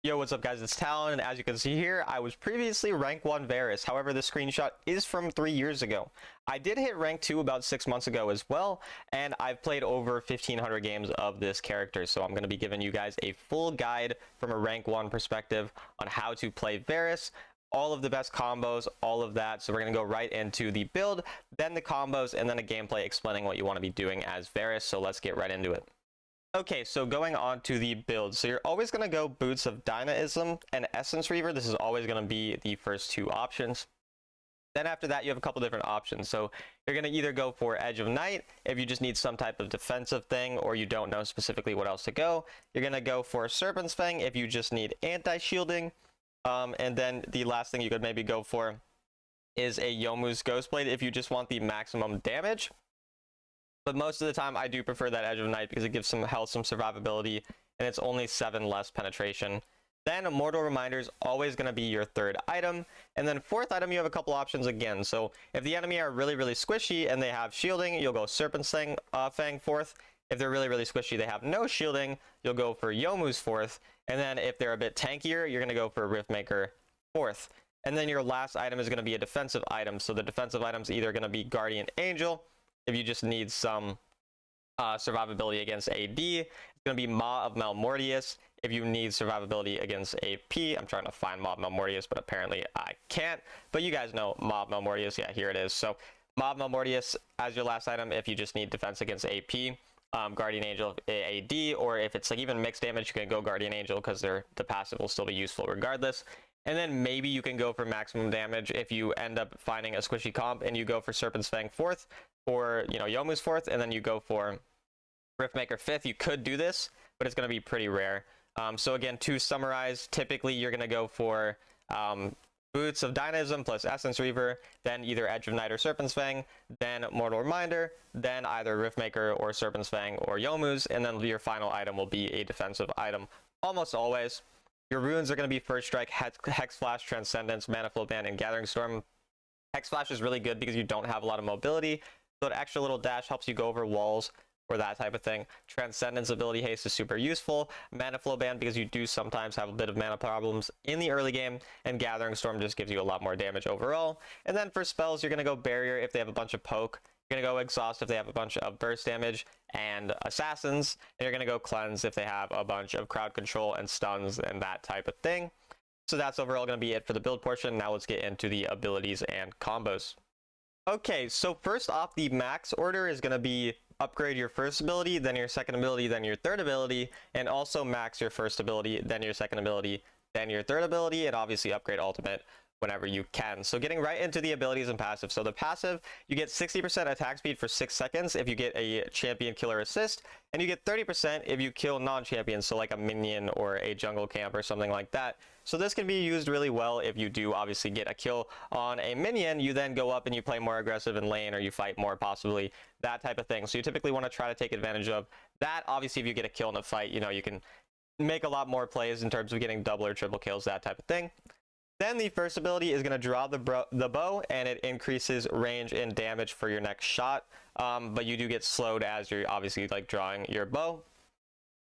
Yo, what's up guys, it's Talon, and as you can see here, I was previously rank 1 Varus. However, the screenshot is from 3 years ago. I did hit rank 2 about 6 months ago as well, and I've played over 1500 games of this character, so I'm going to be giving you guys a full guide from a rank 1 perspective on how to play Varus, all of the best combos, all of that. So we're going to go right into the build, then the combos, and then a gameplay explaining what you want to be doing as Varus, so let's get right into it. Okay, so going on to the build. So you're always going to go Boots of Dynamism and Essence Reaver. This is always going to be the first two options. Then after that, you have a couple different options. So you're going to either go for Edge of Night if you just need some type of defensive thing or you don't know specifically what else to go. You're going to go for Serpent's Fang if you just need anti-shielding. And then the last thing you could maybe go for is a Youmuu's Ghostblade if you just want the maximum damage. But most of the time, I do prefer that Edge of Night because it gives some health, some survivability, and it's only 7 less penetration. Then Mortal Reminder is always going to be your third item. And then fourth item, you have a couple options again. So if the enemy are really, really squishy and they have shielding, you'll go Serpent's Fang fourth. If they're really, really squishy, they have no shielding, you'll go for Youmuu's fourth. And then if they're a bit tankier, you're going to go for Riftmaker fourth. And then your last item is going to be a defensive item. So the defensive item is either going to be Guardian Angel, if you just need some survivability against AD. It's going to be Maw of Malmortius if you need survivability against AP. I'm trying to find Maw of Malmortius, but apparently I can't. But you guys know Maw of Malmortius. Yeah, here it is. So Maw of Malmortius as your last item if you just need defense against AP. Guardian Angel AD, or if it's like even mixed damage, you can go Guardian Angel because the passive will still be useful regardless. And then maybe you can go for maximum damage if you end up finding a squishy comp and you go for Serpent's Fang fourth, or Youmuu's fourth, and then you go for Riftmaker fifth. You could do this, but it's going to be pretty rare. So again, to summarize, typically you're going to go for Boots of Dynamism plus Essence Reaver, then either Edge of Night or Serpent's Fang, then Mortal Reminder, then either Riftmaker or Serpent's Fang or Youmuu's, and then your final item will be a defensive item almost always. Your runes are going to be First Strike, Hex Flash, Transcendence, Mana Flow Band, and Gathering Storm. Hex Flash is really good because you don't have a lot of mobility, so an extra little dash helps you go over walls or that type of thing. Transcendence ability haste is super useful. Mana Flow Band because you do sometimes have a bit of mana problems in the early game, and Gathering Storm just gives you a lot more damage overall. And then for spells, you're going to go Barrier if they have a bunch of poke. You're going to go Exhaust if they have a bunch of burst damage and assassins, and you're going to go Cleanse if they have a bunch of crowd control and stuns and that type of thing. So that's overall going to be it for the build portion. Now let's get into the abilities and combos. Okay, so first off, the max order is going to be upgrade your first ability, then your second ability, then your third ability, and also max your first ability, then your second ability, then your third ability, and obviously upgrade ultimate whenever you can. So getting right into the abilities and passive. So the passive, you get 60% attack speed for 6 seconds if you get a champion killer assist, and you get 30% if you kill non-champions, so like a minion or a jungle camp or something like that. So this can be used really well if you do obviously get a kill on a minion. You then go up and you play more aggressive in lane, or you fight more possibly, that type of thing. So you typically want to try to take advantage of that. Obviously if you get a kill in a fight, you can make a lot more plays in terms of getting double or triple kills, that type of thing. Then the first ability is going to draw the bow, and it increases range and damage for your next shot. But you do get slowed as you're obviously like drawing your bow.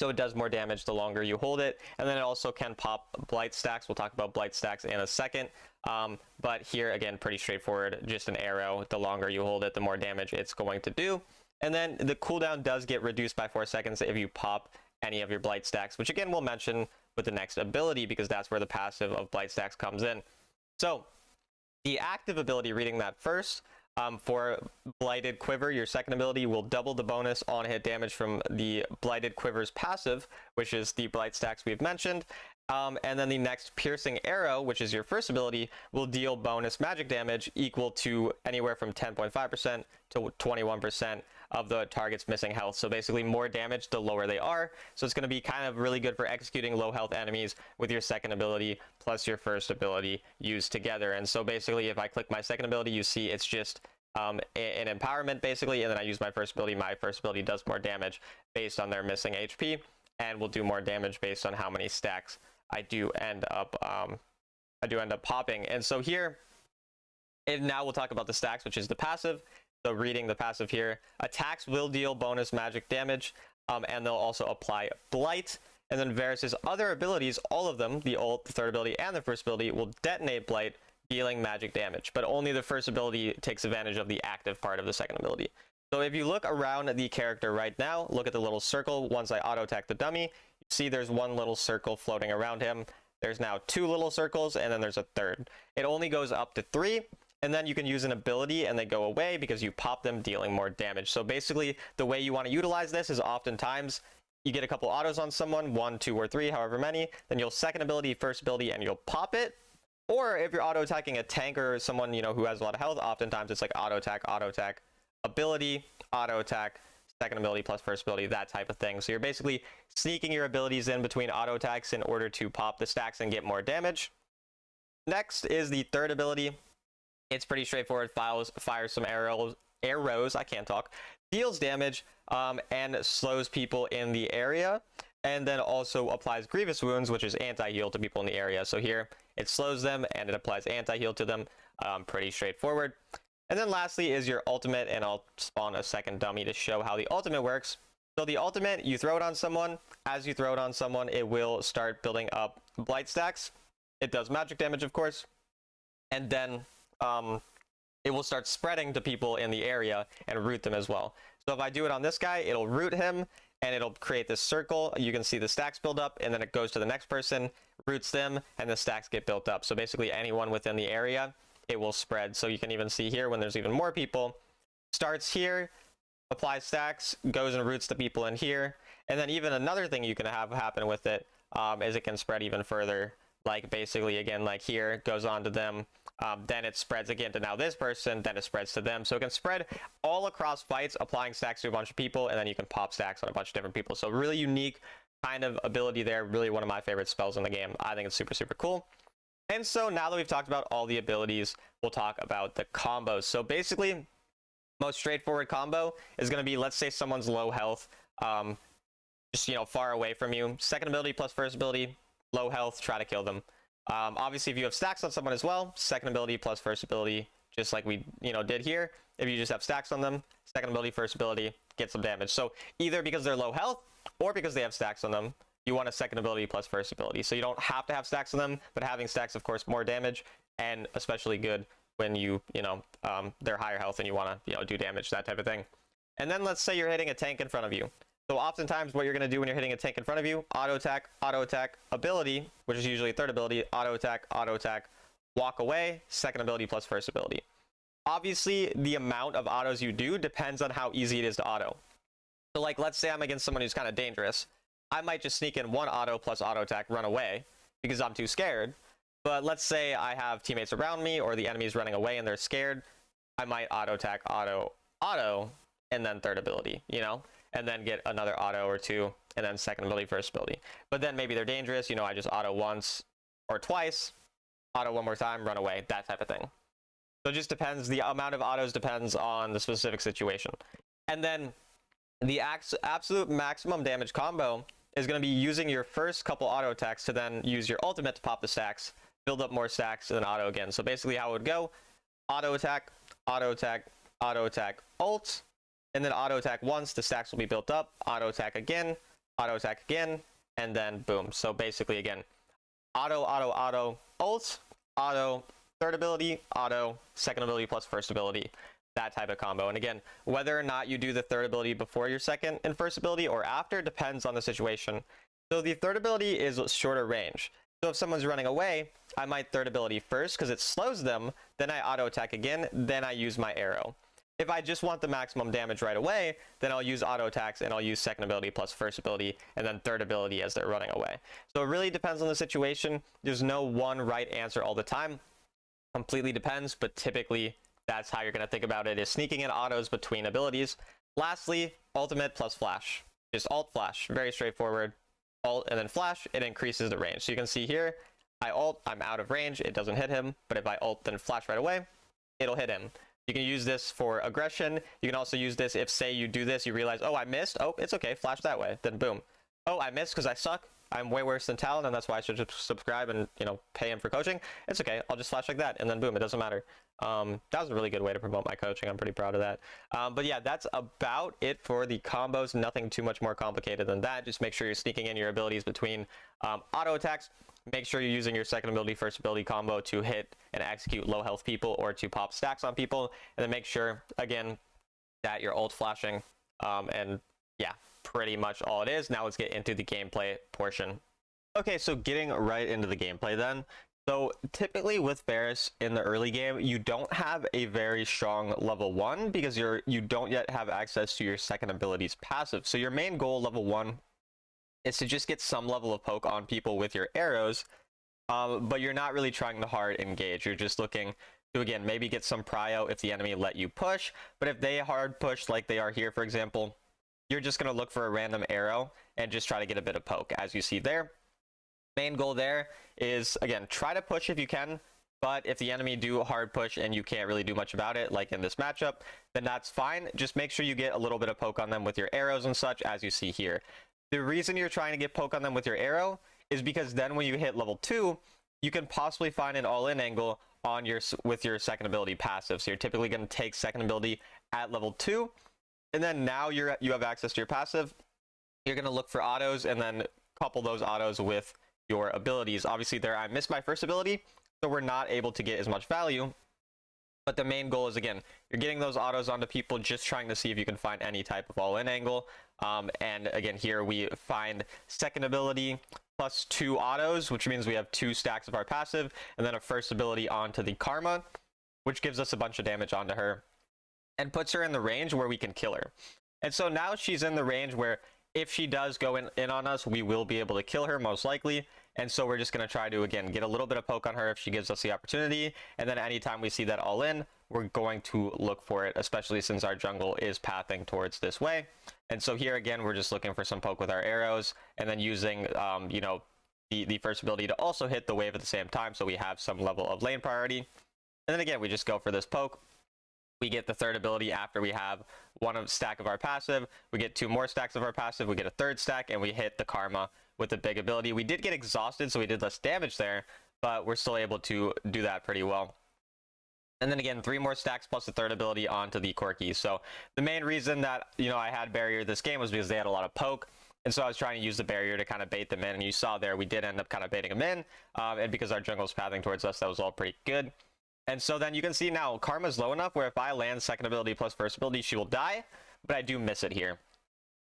So it does more damage the longer you hold it. And then it also can pop blight stacks. We'll talk about blight stacks in a second. But here, again, pretty straightforward. Just an arrow. The longer you hold it, the more damage it's going to do. And then the cooldown does get reduced by 4 seconds if you pop any of your blight stacks, which again we'll mention with the next ability because that's where the passive of blight stacks comes in. So the active ability, reading that first, for Blighted Quiver, your second ability will double the bonus on hit damage from the Blighted Quiver's passive, which is the blight stacks we've mentioned. And then the next Piercing Arrow, which is your first ability, will deal bonus magic damage equal to anywhere from 10.5% to 21% of the target's missing health. So basically more damage the lower they are. So it's going to be kind of really good for executing low health enemies with your second ability plus your first ability used together. And so basically if I click my second ability, you see it's just an empowerment basically, and then I use my first ability does more damage based on their missing HP, and will do more damage based on how many stacks I do end up popping. And so here, and now we'll talk about the stacks, which is the passive. So reading the passive here, attacks will deal bonus magic damage, and they'll also apply blight. And then Varus's other abilities, all of them, the ult, the third ability, and the first ability, will detonate Blight, dealing magic damage. But only the first ability takes advantage of the active part of the second ability. So if you look around the character right now, look at the little circle. Once I auto-attack the dummy, you see there's one little circle floating around him. There's now 2 little circles, and then there's a third. It only goes up to 3, and then you can use an ability and they go away because you pop them, dealing more damage. So basically, the way you want to utilize this is oftentimes you get a couple autos on someone, 1, 2, or 3, however many, then you'll second ability, first ability, and you'll pop it. Or if you're auto-attacking a tank or someone, you know, who has a lot of health, oftentimes it's like auto-attack, ability, auto-attack, second ability plus first ability, that type of thing. So you're basically sneaking your abilities in between auto-attacks in order to pop the stacks and get more damage. Next is the third ability. It's pretty straightforward. Fires some arrows, I can't talk, deals damage, and slows people in the area, and then also applies grievous wounds, which is anti-heal to people in the area. So here it slows them and it applies anti-heal to them. Pretty straightforward. And then lastly is your ultimate, and I'll spawn a second dummy to show how the ultimate works. So the ultimate, you throw it on someone. As you throw it on someone, it will start building up blight stacks. It does magic damage, of course, and then it will start spreading to people in the area and root them as well. So if I do it on this guy, it'll root him and it'll create this circle. You can see the stacks build up, and then it goes to the next person, roots them, and the stacks get built up. So basically anyone within the area, it will spread. So you can even see here when there's even more people, starts here, applies stacks, goes and roots the people in here. And then even another thing you can have happen with it is it can spread even further. Like basically again, like here, goes on to them, then it spreads again to now this person, then it spreads to them. So it can spread all across fights, applying stacks to a bunch of people, and then you can pop stacks on a bunch of different people. So really unique kind of ability there. Really one of my favorite spells in the game. I think it's super, super cool. And so now that we've talked about all the abilities, we'll talk about the combos. So basically, most straightforward combo is going to be, let's say someone's low health, just, you know, far away from you. Second ability plus first ability, low health, try to kill them. Obviously, if you have stacks on someone as well, second ability plus first ability, just like we, you know, did here. If you just have stacks on them, second ability, first ability, get some damage. So either because they're low health or because they have stacks on them, you want a second ability plus first ability. So you don't have to have stacks on them, but having stacks, of course, more damage, and especially good when you know, they're higher health and you want to, you know, do damage, that type of thing. And then let's say you're hitting a tank in front of you. So oftentimes what you're going to do when you're hitting a tank in front of you, auto attack, ability, which is usually third ability, auto attack, walk away, second ability plus first ability. Obviously, the amount of autos you do depends on how easy it is to auto. So like, let's say I'm against someone who's kind of dangerous. I might just sneak in one auto plus auto attack, run away because I'm too scared. But let's say I have teammates around me or the enemy's running away and they're scared. I might auto attack, and then third ability, you know, and then get another auto or two, and then second ability, first ability. But then maybe they're dangerous, you know, I just auto once or twice, auto one more time, run away, that type of thing. So it just depends. The amount of autos depends on the specific situation. And then the absolute maximum damage combo is going to be using your first couple auto attacks to then use your ultimate to pop the stacks, build up more stacks, and then auto again. So basically how it would go, auto attack, ult, and then auto attack once, the stacks will be built up, auto attack again, and then boom. So basically again, auto, ult, auto, third ability, auto, second ability plus first ability, that type of combo. And again, whether or not you do the third ability before your second and first ability or after depends on the situation. So the third ability is shorter range. So if someone's running away, I might third ability first because it slows them, then I auto attack again, then I use my arrow. If I just want the maximum damage right away, then I'll use auto attacks and I'll use second ability plus first ability and then third ability as they're running away. So it really depends on the situation. There's no one right answer all the time. Completely depends, but typically that's how you're going to think about it, is sneaking in autos between abilities. Lastly, ultimate plus flash. Just alt flash, very straightforward. Alt and then flash, it increases the range. So you can see here, I ult, I'm out of range, it doesn't hit him, but if I ult then flash right away, it'll hit him. You can use this for aggression. You can also use this if, say, you do this, you realize, oh, I missed. Oh, it's okay, flash that way. Then boom. Oh, I missed because I suck. I'm way worse than Talon, and that's why I should just subscribe and, you know, pay him for coaching. It's okay. I'll just flash like that, and then boom, it doesn't matter. That was a really good way to promote my coaching. I'm pretty proud of that. But yeah, that's about it for the combos. Nothing too much more complicated than that. Just make sure you're sneaking in your abilities between auto attacks. Make sure you're using your second ability, first ability combo to hit and execute low health people or to pop stacks on people. And then make sure, again, that you're ult flashing. And yeah, pretty much all it is. Now let's get into the gameplay portion. Okay, so getting right into the gameplay then. So typically with Varus in the early game, you don't have a very strong level 1 because you don't yet have access to your second ability's passive. So your main goal level 1 is to just get some level of poke on people with your arrows, but you're not really trying to hard engage. You're just looking to, again, maybe get some prio if the enemy let you push, but if they hard push like they are here, for example, you're just going to look for a random arrow and just try to get a bit of poke, as you see there. Main goal there is, again, try to push if you can, but if the enemy do hard push and you can't really do much about it, like in this matchup, then that's fine. Just make sure you get a little bit of poke on them with your arrows and such, as you see here. The reason you're trying to get poke on them with your arrow is because then when you hit level 2, you can possibly find an all-in angle on with your second ability passive. So you're typically going to take second ability at level 2, and then now you have access to your passive. You're going to look for autos and then couple those autos with your abilities. Obviously there I missed my first ability, so we're not able to get as much value. But the main goal is, again, you're getting those autos onto people, just trying to see if you can find any type of all-in angle. And again, here we find second ability plus 2 autos, which means we have 2 stacks of our passive, and then a first ability onto the Karma, which gives us a bunch of damage onto her and puts her in the range where we can kill her. And so now she's in the range where if she does go in on us, we will be able to kill her most likely. And so we're just going to try to, again, get a little bit of poke on her if she gives us the opportunity. And then anytime we see that all in, we're going to look for it, especially since our jungle is pathing towards this way. And so here, again, we're just looking for some poke with our arrows and then using, you know, the first ability to also hit the wave at the same time. So we have some level of lane priority. And then again, we just go for this poke. We get the third ability after we have one stack of our passive. We get 2 more stacks of our passive. We get a third stack, and we hit the Karma with the big ability. We did get exhausted, so we did less damage there, but we're still able to do that pretty well. And then again, 3 more stacks plus the third ability onto the Corki. So the main reason that, you know, I had barrier this game was because they had a lot of poke. And so I was trying to use the barrier to kind of bait them in. And you saw there, we did end up kind of baiting them in. And because our jungle's pathing towards us, that was all pretty good. And so then you can see now Karma's low enough where if I land second ability plus first ability, she will die, but I do miss it here.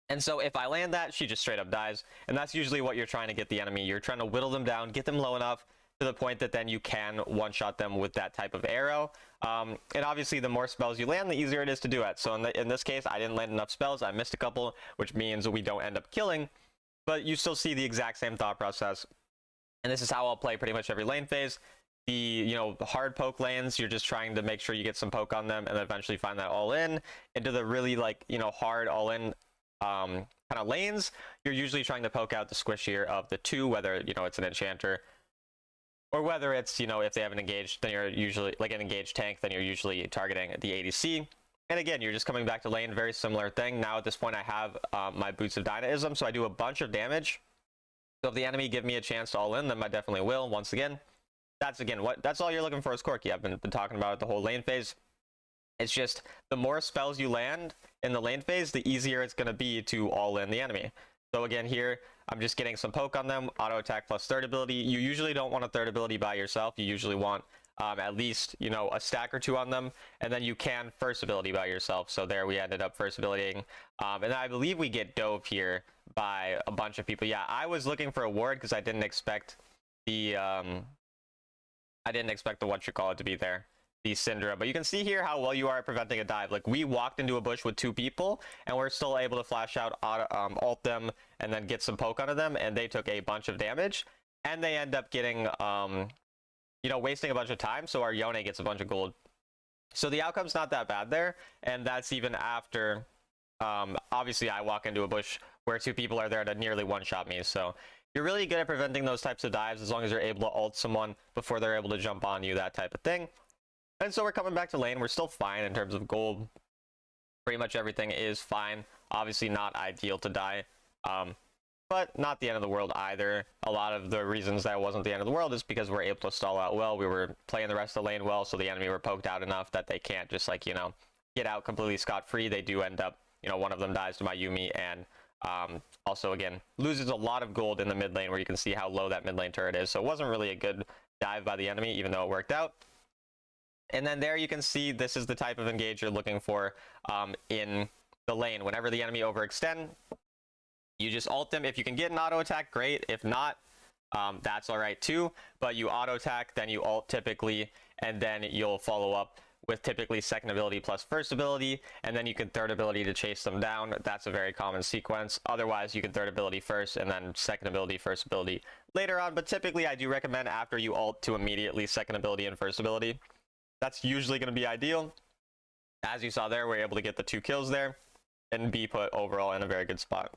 And so if I land that, she just straight up dies. And that's usually what you're trying to get the enemy. You're trying to whittle them down, get them low enough to the point that then you can one-shot them with that type of arrow. And obviously the more spells you land, the easier it is to do it. So in this case, I didn't land enough spells. I missed a couple, which means we don't end up killing. But you still see the exact same thought process. And this is how I'll play pretty much every lane phase. The, you know, hard poke lanes, you're just trying to make sure you get some poke on them and then eventually find that all in. Into the really, like, you know, hard all in kind of lanes, you're usually trying to poke out the squishier of the 2, whether, you know, it's an enchanter or whether it's, you know, if they have an engaged, then you're usually like an engaged tank, then you're usually targeting the ADC. And again, you're just coming back to lane, very similar thing. Now at this point I have my boots of dynamism, so I do a bunch of damage. So if the enemy give me a chance to all in, then I definitely will. Once again, that's all you're looking for is Corki. I've been talking about it the whole lane phase. It's just the more spells you land in the lane phase, the easier it's going to be to all in the enemy. So again, here I'm just getting some poke on them, auto attack plus third ability. You usually don't want a third ability by yourself. You usually want at least, you know, a stack or 2 on them, and then you can first ability by yourself. So there we ended up first abilitying, and I believe we get dove here by a bunch of people. Yeah, I was looking for a ward because I didn't expect the what you call it to be there, the Syndra. But you can see here how well you are at preventing a dive. Like, we walked into a bush with 2 people and we're still able to flash out, ult them, and then get some poke onto them, and they took a bunch of damage, and they end up getting you know, wasting a bunch of time, so our Yone gets a bunch of gold. So the outcome's not that bad there, and that's even after obviously I walk into a bush where 2 people are there to nearly one-shot me. So you're really good at preventing those types of dives as long as you're able to ult someone before they're able to jump on you, that type of thing. And so we're coming back to lane. We're still fine in terms of gold. Pretty much everything is fine. Obviously not ideal to die. but not the end of the world either. A lot of the reasons that it wasn't the end of the world is because we're able to stall out well. We were playing the rest of the lane well, so the enemy were poked out enough that they can't just, like, you know, get out completely scot-free. They do end up, you know, one of them dies to my Yuumi, and also, again, loses a lot of gold in the mid lane, where you can see how low that mid lane turret is. So it wasn't really a good dive by the enemy, even though it worked out. And then there you can see this is the type of engage you're looking for in the lane. Whenever the enemy overextend, you just ult them. If you can get an auto attack, great. If not, that's all right too. But you auto attack, then you ult typically, and then you'll follow up with typically second ability plus first ability, and then you can third ability to chase them down. That's a very common sequence. Otherwise, you can third ability first, and then second ability, first ability later on. But typically, I do recommend after you ult to immediately second ability and first ability. That's usually going to be ideal. As you saw there, we're able to get the 2 kills there, and be put overall in a very good spot.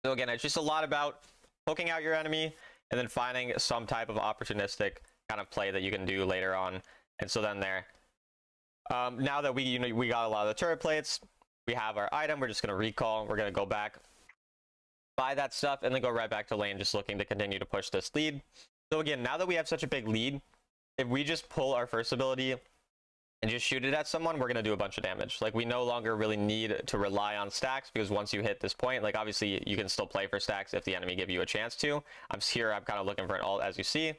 So again, it's just a lot about poking out your enemy, and then finding some type of opportunistic kind of play that you can do later on. And so then there. Now that we got a lot of the turret plates, we have our item, we're just going to recall, we're going to go back, buy that stuff, and then go right back to lane, just looking to continue to push this lead. So again, now that we have such a big lead, if we just pull our first ability and just shoot it at someone, we're going to do a bunch of damage. Like, we no longer really need to rely on stacks, because once you hit this point, like, obviously you can still play for stacks if the enemy give you a chance to. I'm kind of looking for an ult, as you see.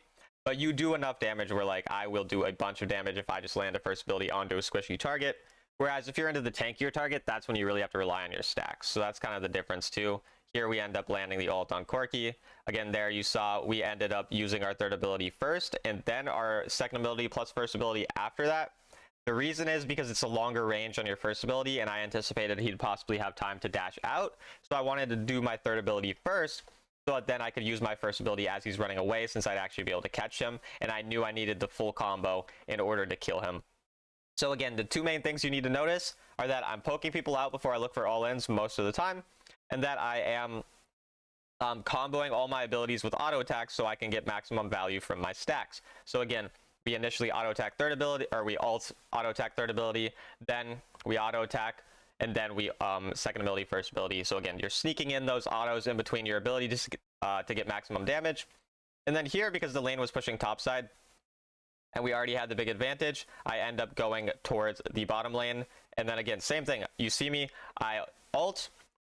But you do enough damage where, like, I will do a bunch of damage if I just land a first ability onto a squishy target. Whereas if you're into the tankier target, that's when you really have to rely on your stacks. So that's kind of the difference too. Here we end up landing the ult on Corki. Again, there you saw we ended up using our third ability first, and then our second ability plus first ability after that. The reason is because it's a longer range on your first ability, and I anticipated he'd possibly have time to dash out. So I wanted to do my third ability first, so that then I could use my first ability as he's running away, since I'd actually be able to catch him, and I knew I needed the full combo in order to kill him. So again, the 2 main things you need to notice are that I'm poking people out before I look for all-ins most of the time, and that I am comboing all my abilities with auto attacks so I can get maximum value from my stacks. So again, we initially auto attack third ability, or we alt auto attack third ability, then we auto attack, and then we second ability, first ability. So again, you're sneaking in those autos in between your ability to get maximum damage. And then here, because the lane was pushing topside and we already had the big advantage, I end up going towards the bottom lane. And then again, same thing. You see me, I ult,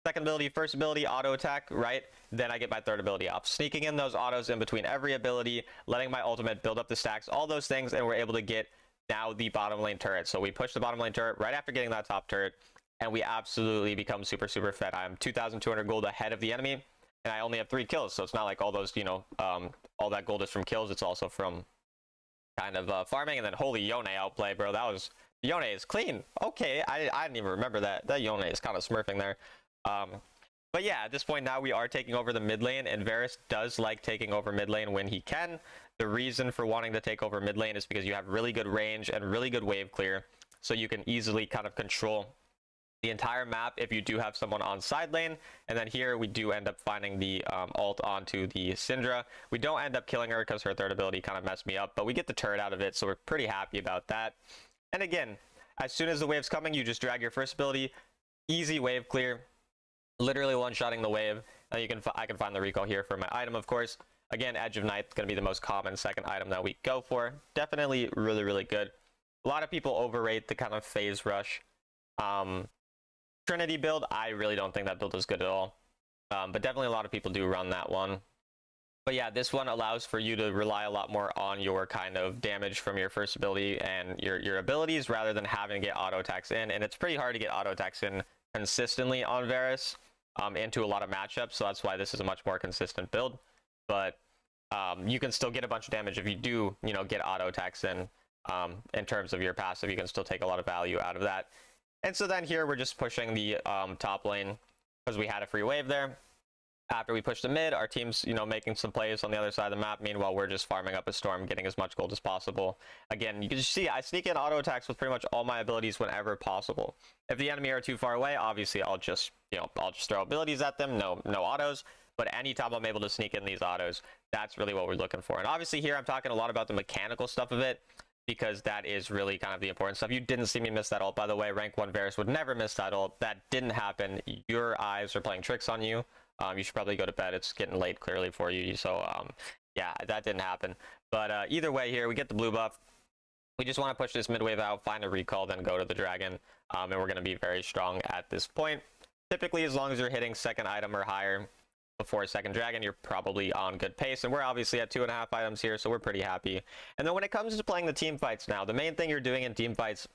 second ability, first ability, auto attack, right? Then I get my third ability off. Sneaking in those autos in between every ability, letting my ultimate build up the stacks, all those things, and we're able to get now the bottom lane turret. So we push the bottom lane turret right after getting that top turret, and we absolutely become super fed. I'm 2,200 gold ahead of the enemy, and I only have 3 kills, so it's not like all those, you know, all that gold is from kills. It's also from kind of farming. And then holy Yone outplay, bro. That was, Yone is clean. Okay, I didn't even remember that. That Yone is kind of smurfing there. But yeah, at this point now we are taking over the mid lane, and Varus does like taking over mid lane when he can. The reason for wanting to take over mid lane is because you have really good range and really good wave clear, so you can easily kind of control the entire map if you do have someone on side lane. And then here we do end up finding the ult onto the Syndra. We don't end up killing her because her third ability kind of messed me up, but we get the turret out of it, so we're pretty happy about that. And again, as soon as the wave's coming, you just drag your first ability, easy wave clear, literally one-shotting the wave. And I can find the recall here for my item, of course. Again, Edge of Night is going to be the most common second item that we go for. Definitely really good. A lot of people overrate the kind of phase rush Trinity build. I really don't think that build is good at all, but definitely a lot of people do run that one. But yeah, this one allows for you to rely a lot more on your kind of damage from your first ability and your abilities, rather than having to get auto attacks in. And it's pretty hard to get auto attacks in consistently on Varus into a lot of matchups, so that's why this is a much more consistent build. But you can still get a bunch of damage if you do, you know, get auto attacks in terms of your passive. You can still take a lot of value out of that. And so then here we're just pushing the top lane because we had a free wave there. After we push the mid, our team's, you know, making some plays on the other side of the map. Meanwhile, we're just farming up a storm, getting as much gold as possible. Again, you can just see I sneak in auto attacks with pretty much all my abilities whenever possible. If the enemy are too far away, obviously I'll just throw abilities at them. No autos. But anytime I'm able to sneak in these autos, that's really what we're looking for. And obviously here I'm talking a lot about the mechanical stuff of it, because that is really kind of the important stuff. You didn't see me miss that ult, by the way. Rank 1 Varus would never miss that ult. That didn't happen. Your eyes are playing tricks on you. You should probably go to bed. It's getting late clearly for you. So yeah, that didn't happen. But either way here, we get the blue buff. We just want to push this mid wave out, find a recall, then go to the dragon. And we're going to be very strong at this point. Typically, as long as you're hitting second item or higher before second dragon, you're probably on good pace. And we're obviously at 2.5 items here, so we're pretty happy. And then when it comes to playing the team fights now, the main thing you're doing in team fights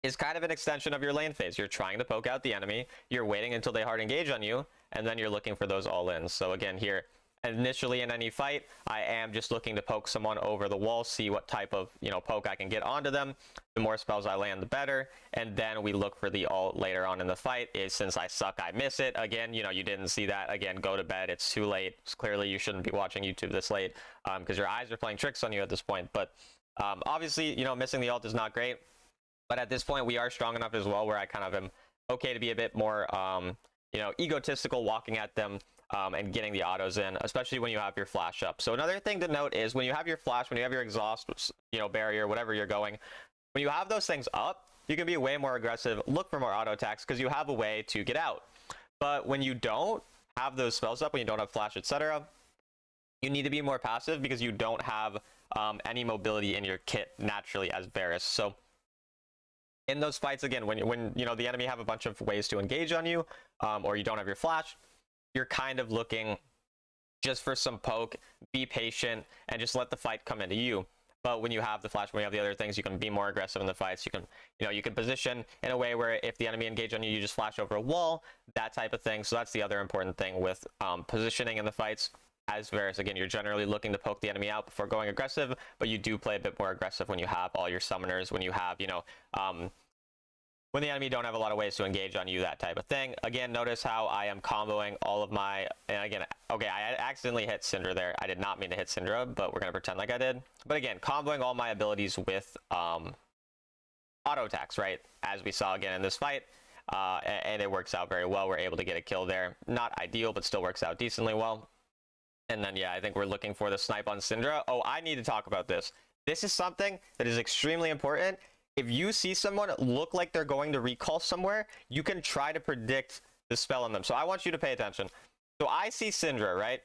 is kind of an extension of your lane phase. You're trying to poke out the enemy, you're waiting until they hard engage on you, and then you're looking for those all-ins. So again, here, initially in any fight, I am just looking to poke someone over the wall, see what type of, poke I can get onto them. The more spells I land, the better. And then we look for the ult later on in the fight. Since I suck, I miss it. Again, you didn't see that. Again, go to bed. It's too late. Clearly, you shouldn't be watching YouTube this late because your eyes are playing tricks on you at this point. But obviously, missing the ult is not great. But at this point, we are strong enough as well where I kind of am okay to be a bit more, egotistical walking at them. And getting the autos in, especially when you have your flash up. So another thing to note is when you have your flash, when you have your exhaust, barrier, whatever you're going, when you have those things up, you can be way more aggressive, look for more auto attacks because you have a way to get out. But when you don't have those spells up, when you don't have flash, etc., you need to be more passive because you don't have any mobility in your kit naturally as Varus. So in those fights, again, when the enemy have a bunch of ways to engage on you, or you don't have your flash, you're kind of looking just for some poke, be patient, and just let the fight come into you. But when you have the flash, when you have the other things, you can be more aggressive in the fights. You can position in a way where if the enemy engage on you, you just flash over a wall, that type of thing. So that's the other important thing with positioning in the fights. As Varus, again, you're generally looking to poke the enemy out before going aggressive, but you do play a bit more aggressive when you have all your summoners, when you have, when the enemy don't have a lot of ways to engage on you, that type of thing. Again, notice how I am comboing all of my, and again, okay, I accidentally hit Syndra there. I did not mean to hit Syndra, but we're going to pretend like I did. But again, comboing all my abilities with auto attacks, right? As we saw again in this fight, and it works out very well. We're able to get a kill there. Not ideal, but still works out decently well. And then, yeah, I think we're looking for the snipe on Syndra. Oh, I need to talk about this. This is something that is extremely important. If you see someone look like they're going to recall somewhere, you can try to predict the spell on them. So I want you to pay attention. So I see Syndra, right?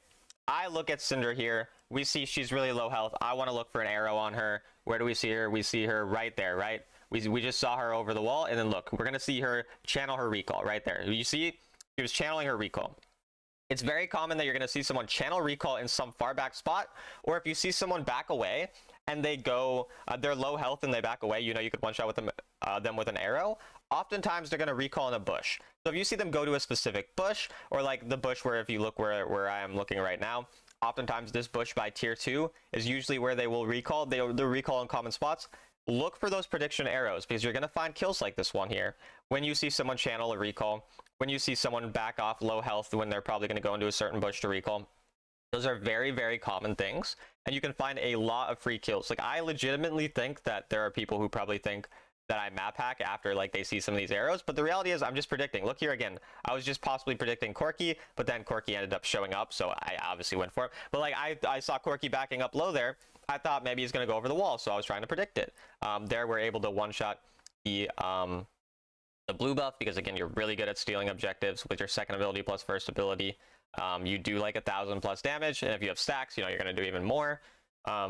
I look at Syndra here. We see she's really low health. I want to look for an arrow on her. Where do we see her? We see her right there, right? We just saw her over the wall. And then look, we're going to see her channel her recall right there. You see, she was channeling her recall. It's very common that you're going to see someone channel recall in some far back spot. Or if you see someone back away, and they go, they're low health and they back away, you could one shot with them with an arrow. Oftentimes they're going to recall in a bush. So if you see them go to a specific bush, or like the bush where if you look where I am looking right now, oftentimes this bush by tier 2 is usually where they will recall. They'll recall in common spots. Look for those prediction arrows because you're going to find kills like this one here. When you see someone channel a recall, when you see someone back off low health when they're probably going to go into a certain bush to recall. Those are very, very common things, and you can find a lot of free kills. Like, I legitimately think that there are people who probably think that I map hack after, like, they see some of these arrows, but the reality is I'm just predicting. Look here again. I was just possibly predicting Corki, but then Corki ended up showing up, so I obviously went for it. But, like, I saw Corki backing up low there. I thought maybe he's going to go over the wall, so I was trying to predict it. There, we're able to one-shot the blue buff, because, again, you're really good at stealing objectives with your second ability plus first ability. You do like 1,000+ damage, and if you have stacks, you're going to do even more.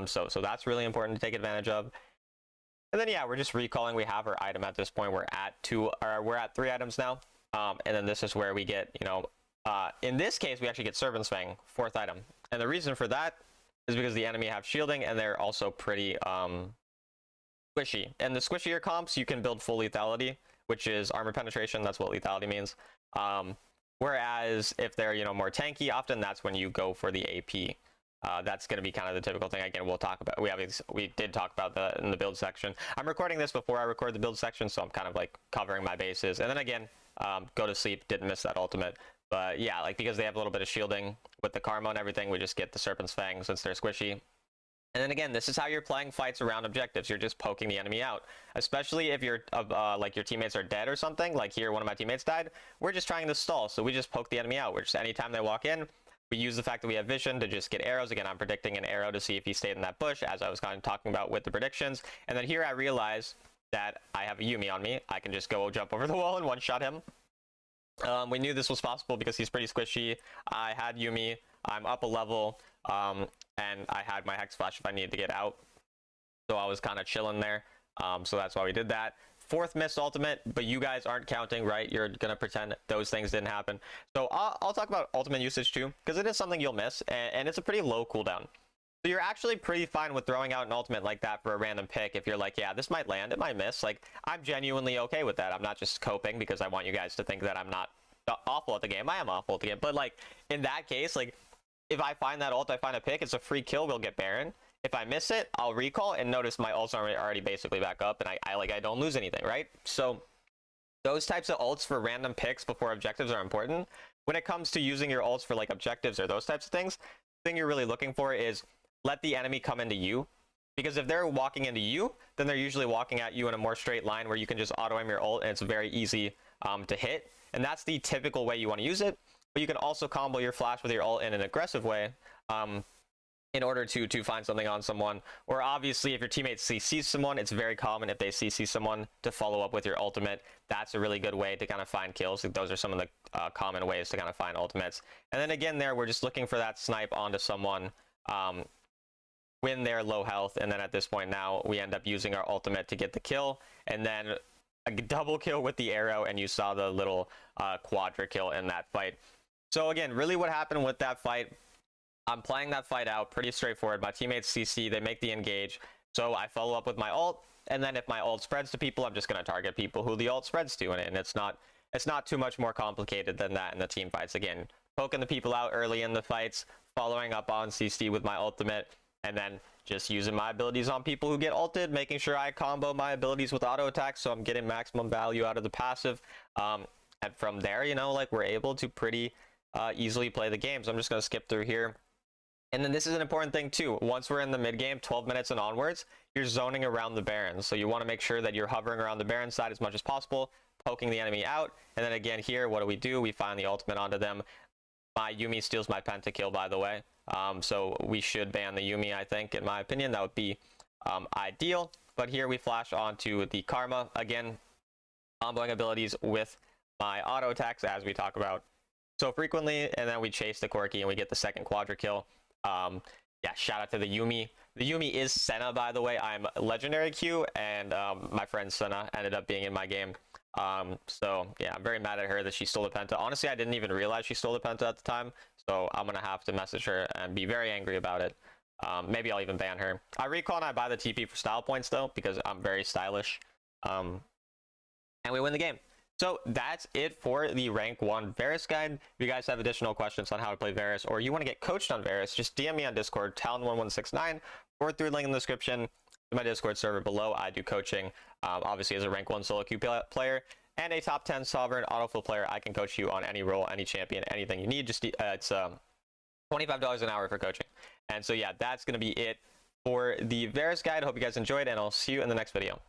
So that's really important to take advantage of. And then, yeah, we're just recalling. We have our item at this point. We're at 3 items now. And then this is where we get, in this case, we actually get Serpent's Fang, 4th item. And the reason for that is because the enemy have shielding, and they're also pretty squishy. And the squishier comps, you can build full lethality, which is armor penetration. That's what lethality means. Whereas if they're, more tanky, often that's when you go for the AP. That's going to be kind of the typical thing. Again, we'll talk about, we did talk about that in the build section. I'm recording this before I record the build section, so I'm kind of like covering my bases. And then again, go to sleep, didn't miss that ultimate. But yeah, like because they have a little bit of shielding with the Karma and everything, we just get the Serpent's Fang since they're squishy. And then again, this is how you're playing fights around objectives. You're just poking the enemy out, especially if you're like your teammates are dead or something. Like here, one of my teammates died. We're just trying to stall, so we just poke the enemy out. We're just anytime they walk in, we use the fact that we have vision to just get arrows. Again, I'm predicting an arrow to see if he stayed in that bush, as I was kind of talking about with the predictions. And then here I realize that I have a Yumi on me. I can just go jump over the wall and one-shot him. We knew this was possible because he's pretty squishy. I had Yumi. I'm up a level, and I had my Hex Flash if I needed to get out. So I was kind of chilling there. So that's why we did that. Fourth missed ultimate, but you guys aren't counting, right? You're gonna pretend those things didn't happen. So I'll talk about ultimate usage too, because it is something you'll miss, and it's a pretty low cooldown. So you're actually pretty fine with throwing out an ultimate like that for a random pick if you're like, yeah, this might land, it might miss. Like, I'm genuinely okay with that. I'm not just coping because I want you guys to think that I'm not awful at the game. I am awful at the game. But, like, in that case, like, if I find that ult, I find a pick, it's a free kill, we'll get Baron. If I miss it, I'll recall, and notice my ults are already basically back up, and I don't lose anything, right? So those types of ults for random picks before objectives are important. When it comes to using your ults for, like, objectives or those types of things, the thing you're really looking for is let the enemy come into you, because if they're walking into you, then they're usually walking at you in a more straight line where you can just auto aim your ult and it's very easy to hit, and that's the typical way you want to use it. But you can also combo your flash with your ult in an aggressive way in order to find something on someone. Or obviously if your teammate CCs someone, it's very common if they CC someone to follow up with your ultimate. That's a really good way to kind of find kills. Those are some of the common ways to kind of find ultimates. And then again there, we're just looking for that snipe onto someone when they're low health, and then at this point now we end up using our ultimate to get the kill, and then a double kill with the arrow, and you saw the little quadra kill in that fight. So again, really what happened with that fight, I'm playing that fight out pretty straightforward. My teammates CC, they make the engage, so I follow up with my ult, and then if my ult spreads to people, I'm just going to target people who the ult spreads to, and it's not too much more complicated than that in the team fights. Again, poking the people out early in the fights, following up on CC with my ultimate, and then just using my abilities on people who get ulted, making sure I combo my abilities with auto attacks so I'm getting maximum value out of the passive. And from there, you know, like, we're able to pretty easily play the game. So I'm just going to skip through here. And then this is an important thing too. Once we're in the mid game, 12 minutes and onwards, you're zoning around the Barons. So you want to make sure that you're hovering around the Baron side as much as possible, poking the enemy out. And then again here, what do? We find the ultimate onto them. My Yumi steals my pentakill, by the way. So we should ban the Yumi, I think, in my opinion. That would be ideal. But here we flash onto the Karma. Again, comboing abilities with my auto attacks, as we talk about so frequently. And then we chase the Corki and we get the second quadra kill. Yeah, shout out to the Yumi. The Yumi is Senna, by the way. I'm legendary Q, and my friend Senna ended up being in my game. So yeah, I'm very mad at her that she stole the penta. Honestly, I didn't even realize she stole the penta at the time, so I'm gonna have to message her and be very angry about it. Maybe I'll even ban her. I recall and I buy the TP for style points though, because I'm very stylish. And we win the game. So that's it for the rank 1 Varus guide. If you guys have additional questions on how to play Varus, or you want to get coached on Varus, just DM me on Discord, Talon1169, or through the link in the description to my Discord server below. I do coaching, obviously as a rank 1 solo queue player and a top 10 sovereign autofill player. I can coach you on any role, any champion, anything you need. Just it's $25 an hour for coaching. And so yeah, that's going to be it for the Varus guide. I hope you guys enjoyed, and I'll see you in the next video.